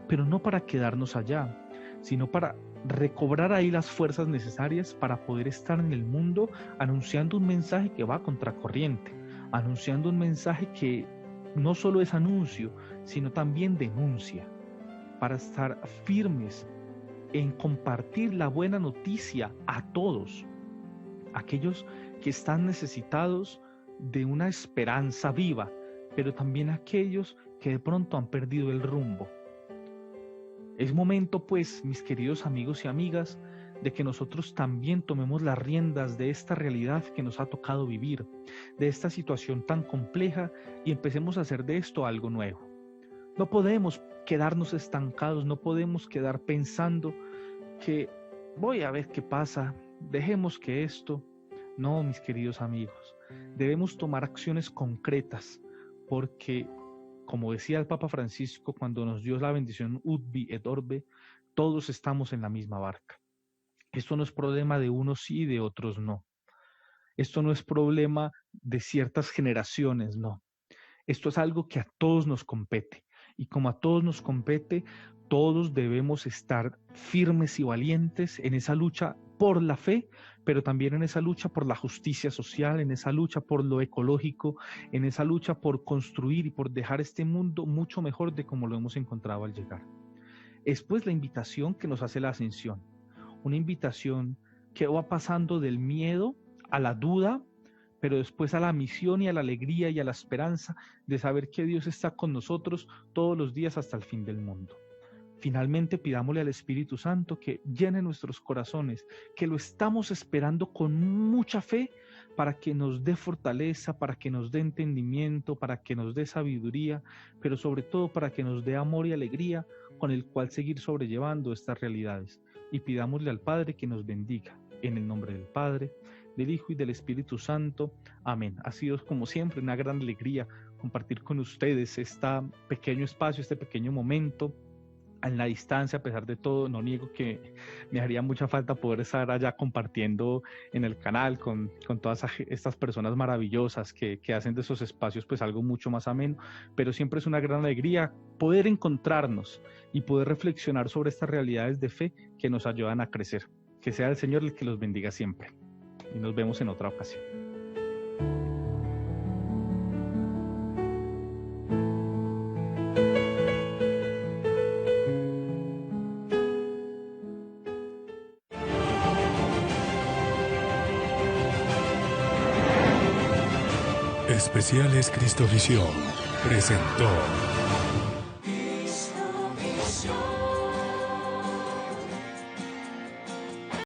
pero no para quedarnos allá, sino para recobrar ahí las fuerzas necesarias para poder estar en el mundo anunciando un mensaje que va a contracorriente, anunciando un mensaje que no solo es anuncio, sino también denuncia, para estar firmes en compartir la buena noticia a todos, aquellos que están necesitados de una esperanza viva, pero también aquellos que de pronto han perdido el rumbo. Es momento, pues, mis queridos amigos y amigas, de que nosotros también tomemos las riendas de esta realidad que nos ha tocado vivir, de esta situación tan compleja, y empecemos a hacer de esto algo nuevo. No podemos quedarnos estancados, no podemos quedar pensando que voy a ver qué pasa, dejemos que esto. No, mis queridos amigos, debemos tomar acciones concretas, porque, como decía el Papa Francisco cuando nos dio la bendición Urbi et Orbe, todos estamos en la misma barca. Esto no es problema de unos sí y de otros no. Esto no es problema de ciertas generaciones, no. Esto es algo que a todos nos compete. Y como a todos nos compete, todos debemos estar firmes y valientes en esa lucha por la fe, pero también en esa lucha por la justicia social, en esa lucha por lo ecológico, en esa lucha por construir y por dejar este mundo mucho mejor de como lo hemos encontrado al llegar. Es pues la invitación que nos hace la Ascensión, una invitación que va pasando del miedo a la duda, pero después a la misión y a la alegría y a la esperanza de saber que Dios está con nosotros todos los días hasta el fin del mundo. Finalmente pidámosle al Espíritu Santo que llene nuestros corazones, que lo estamos esperando con mucha fe para que nos dé fortaleza, para que nos dé entendimiento, para que nos dé sabiduría, pero sobre todo para que nos dé amor y alegría con el cual seguir sobrellevando estas realidades. Y pidámosle al Padre que nos bendiga, en el nombre del Padre, del Hijo y del Espíritu Santo. Amén. Ha sido como siempre una gran alegría compartir con ustedes este pequeño espacio, este pequeño momento en la distancia. A pesar de todo, no niego que me haría mucha falta poder estar allá compartiendo en el canal con todas estas personas maravillosas que hacen de esos espacios pues algo mucho más ameno, pero siempre es una gran alegría poder encontrarnos y poder reflexionar sobre estas realidades de fe que nos ayudan a crecer. Que sea el Señor el que los bendiga siempre. Y nos vemos en otra ocasión. Especiales Cristovisión presentó